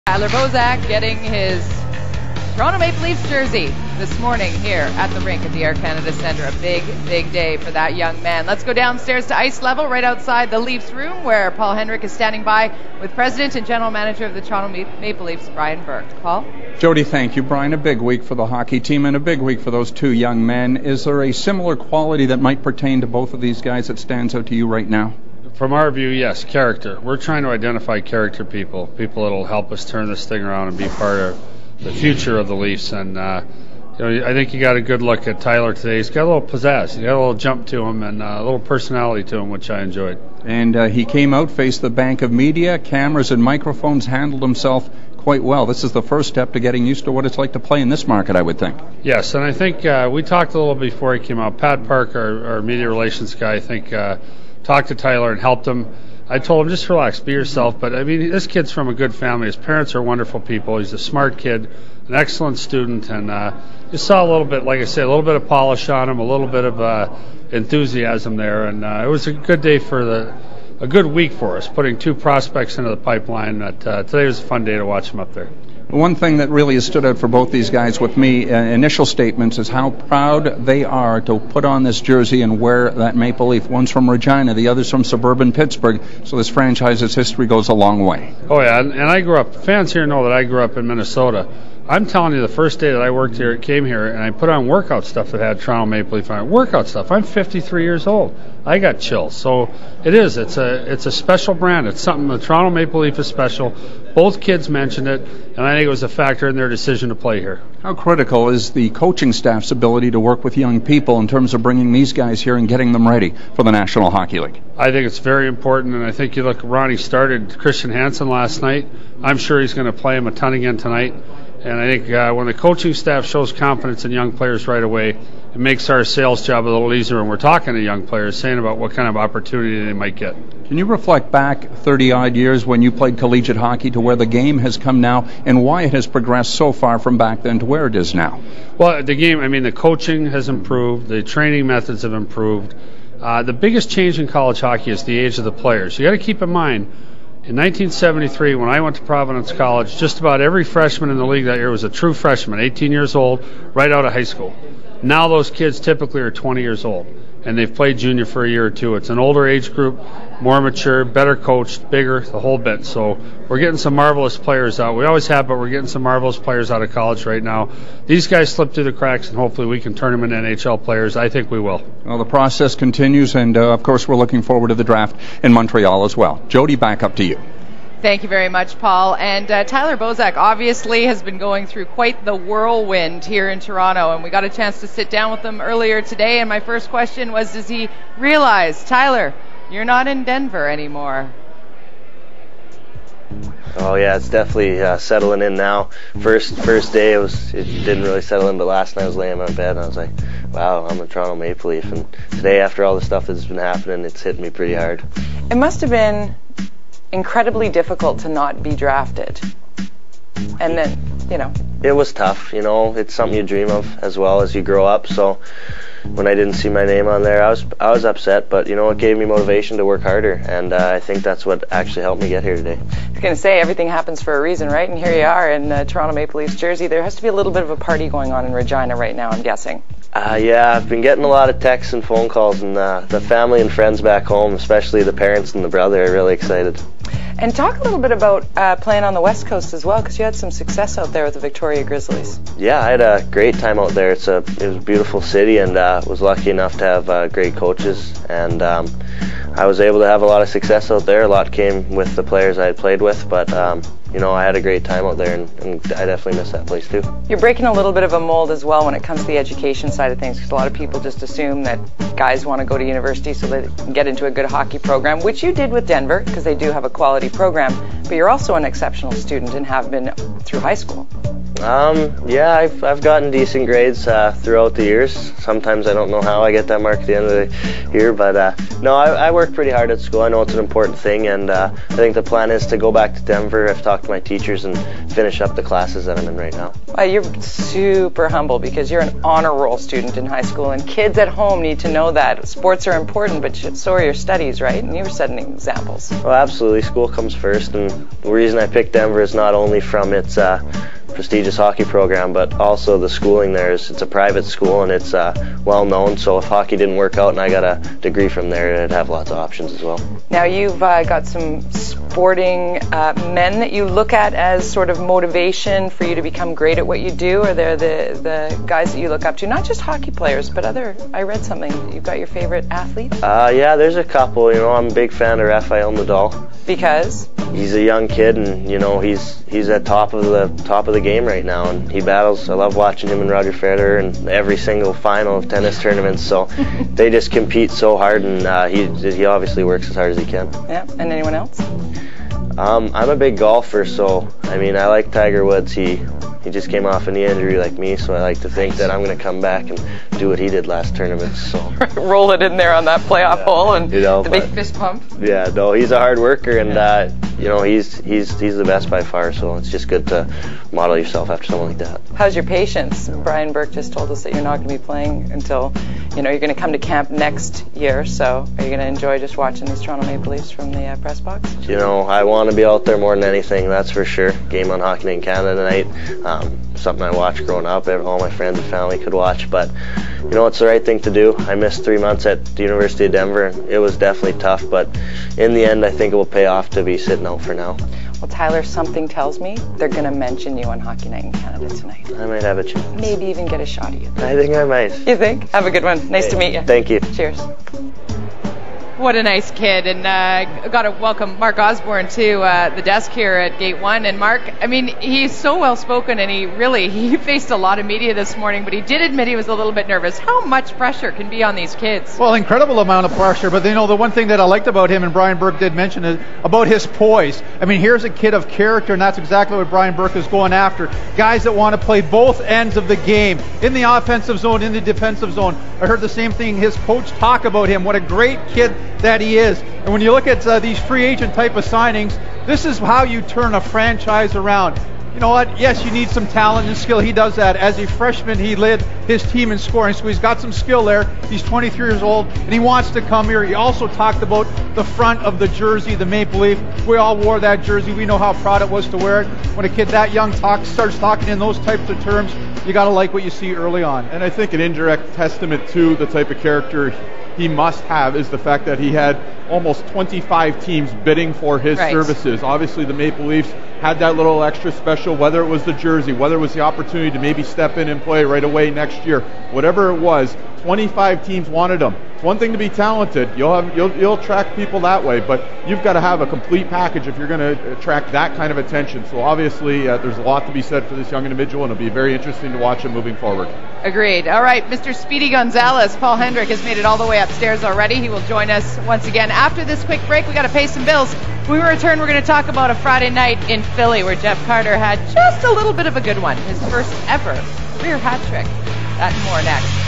Tyler Bozak getting his Toronto Maple Leafs jersey this morning here at the rink at the Air Canada Centre. A big, big day for that young man. Let's go downstairs to ice level right outside the Leafs room where Paul Henry is standing by with President and General Manager of the Toronto Maple Leafs, Brian Burke. Paul? Jody, thank you. Brian, a big week for the hockey team and a big week for those two young men. Is there a similar quality that might pertain to both of these guys that stands out to you right now? From our view, yes, character. We're trying to identify character people that will help us turn this thing around and be part of the future of the Leafs. And I think you got a good look at Tyler today. He's got a little pizzazz. He's got a little jump to him and a little personality to him, which I enjoyed. And he came out, faced the bank of media, cameras and microphones, handled himself quite well. This is the first step to getting used to what it's like to play in this market, I would think. Yes, and I think we talked a little before he came out. Pat Park, our media relations guy, I think talked to Tyler and helped him. I told him, just relax, be yourself. But, I mean, this kid's from a good family. His parents are wonderful people. He's a smart kid, an excellent student, and you saw a little bit, like I say, a little bit of polish on him, a little bit of enthusiasm there. And it was a good day a good week for us, putting two prospects into the pipeline. Today was a fun day to watch them up there. One thing that really has stood out for both these guys with me, initial statements, is how proud they are to put on this jersey and wear that Maple Leaf. One's from Regina, the other's from suburban Pittsburgh, so this franchise's history goes a long way. Oh, yeah, and I grew up, fans here know that I grew up in Minnesota. I'm telling you, the first day that I worked here, came here, and I put on workout stuff that had Toronto Maple Leaf on it. Workout stuff. I'm 53 years old. I got chills. So it's a special brand. It's something, the Toronto Maple Leaf is special. Both kids mentioned it, and I think it was a factor in their decision to play here. How critical is the coaching staff's ability to work with young people in terms of bringing these guys here and getting them ready for the National Hockey League? I think it's very important, and I think you look, Ronnie started Christian Hansen last night. I'm sure he's going to play him a ton again tonight. And I think when the coaching staff shows confidence in young players right away, it makes our sales job a little easier when we're talking to young players, saying about what kind of opportunity they might get. Can you reflect back 30-odd years when you played collegiate hockey to where the game has come now and why it has progressed so far from back then to where it is now? Well, the game, I mean, the coaching has improved, the training methods have improved. The biggest change in college hockey is the age of the players. You got to keep in mind, in 1973, when I went to Providence College, just about every freshman in the league that year was a true freshman, 18 years old, right out of high school. Now those kids typically are 20 years old, and they've played junior for a year or two. It's an older age group, more mature, better coached, bigger, the whole bit. So we're getting some marvelous players out. We always have, but we're getting some marvelous players out of college right now. These guys slip through the cracks, and hopefully we can turn them into NHL players. I think we will. Well, the process continues, and, of course, we're looking forward to the draft in Montreal as well. Jody, back up to you. Thank you very much, Paul. And Tyler Bozak obviously has been going through quite the whirlwind here in Toronto, and we got a chance to sit down with him earlier today, and my first question was, does he realize, Tyler, you're not in Denver anymore? Oh yeah, it's definitely settling in now. First day it didn't really settle in, but last night I was laying in my bed and I was like, wow, I'm a Toronto Maple Leaf. And today, after all the stuff that's been happening, it's hit me pretty hard. It must have been incredibly difficult to not be drafted. And then, it was tough, it's something you dream of as well as you grow up. So when I didn't see my name on there, I was upset, but it gave me motivation to work harder, and I think that's what actually helped me get here today. I was going to say, everything happens for a reason, right? And here you are in Toronto Maple Leafs jersey. There has to be a little bit of a party going on in Regina right now, I'm guessing. Yeah, I've been getting a lot of texts and phone calls, and the family and friends back home, especially the parents and the brother, are really excited. And talk a little bit about playing on the West Coast as well, because you had some success out there with the Victoria Grizzlies. Yeah, I had a great time out there. It was a beautiful city, and was lucky enough to have great coaches, and I was able to have a lot of success out there. A lot came with the players I had played with, but I had a great time out there, and I definitely miss that place too. You're breaking a little bit of a mold as well when it comes to the education side of things, because a lot of people just assume that guys want to go to university so they can get into a good hockey program, which you did with Denver, because they do have a quality program, but you're also an exceptional student and have been through high school. Yeah, I've gotten decent grades throughout the years. Sometimes I don't know how I get that mark at the end of the year, but no, I work pretty hard at school. I know it's an important thing, and I think the plan is to go back to Denver. I've talked to my teachers and finish up the classes that I'm in right now. You're super humble because you're an honor roll student in high school, and kids at home need to know that sports are important, but so are your studies, right? And you were setting examples. Well, absolutely. School comes first, and the reason I picked Denver is not only from its prestigious hockey program, but also the schooling there. It's a private school, and it's well known, so if hockey didn't work out and I got a degree from there, I'd have lots of options as well. Now you've got some sporting men that you look at as sort of motivation for you to become great at what you do, or they're the guys that you look up to, not just hockey players, but other, I read something, you've got your favorite athlete? Yeah, there's a couple. I'm a big fan of Rafael Nadal. Because? He's a young kid, and he's at top of the game right now, and he battles. I love watching him and Roger Federer in every single final of tennis tournaments. So they just compete so hard, and he obviously works as hard as he can. Yeah. And anyone else? I'm a big golfer, so I like Tiger Woods. He just came off a knee injury like me, so I like to think that I'm going to come back and do what he did last tournament. So roll it in there on that playoff hole and the big fist pump. Yeah, no, he's a hard worker, and he's the best by far. So it's just good to model yourself after someone like that. How's your patience? Brian Burke just told us that you're not going to be playing until you're going to come to camp next year. So are you going to enjoy just watching these Toronto Maple Leafs from the press box? I want to be out there more than anything, that's for sure. Game on Hockey Night in Canada tonight. Something I watched growing up. All my friends and family could watch, but it's the right thing to do. I missed 3 months at the University of Denver, and it was definitely tough, but in the end I think it will pay off to be sitting out for now. Well, Tyler, something tells me they're going to mention you on Hockey Night in Canada tonight. I might have a chance. Maybe even get a shot of you. I think I might. You think? Have a good one. Nice to meet you. Thank you. Cheers. What a nice kid, and got to welcome Mark Osborne to the desk here at Gate 1. And Mark, he's so well spoken, and he faced a lot of media this morning, but he did admit he was a little bit nervous. How much pressure can be on these kids? Well, incredible amount of pressure, but the one thing that I liked about him, and Brian Burke did mention it, about his poise. Here's a kid of character, and that's exactly what Brian Burke is going after. Guys that want to play both ends of the game, in the offensive zone, in the defensive zone. I heard the same thing his coach talk about him, what a great kid that he is. And when you look at these free agent type of signings, this is how you turn a franchise around. You know what? Yes, you need some talent and skill. He does that. As a freshman, he led his team in scoring, so he's got some skill there. He's 23 years old, and he wants to come here. He also talked about the front of the jersey, the Maple Leaf. We all wore that jersey. We know how proud it was to wear it. When a kid that young starts talking in those types of terms, you got to like what you see early on. And I think an indirect testament to the type of character he must have is the fact that he had almost 25 teams bidding for his services. Obviously, the Maple Leafs had that little extra special, whether it was the jersey, whether it was the opportunity to maybe step in and play right away next year, whatever it was, 25 teams wanted him. It's one thing to be talented. You'll attract people that way, but you've got to have a complete package if you're going to attract that kind of attention. So obviously, there's a lot to be said for this young individual, and it'll be very interesting to watch him moving forward. Agreed. All right, Mr. Speedy Gonzalez, Paul Hendrick has made it all the way upstairs already. He will join us once again after this quick break. We got to pay some bills. When we return, we're going to talk about a Friday night in Philly where Jeff Carter had just a little bit of a good one, his first ever career hat trick. That and more next.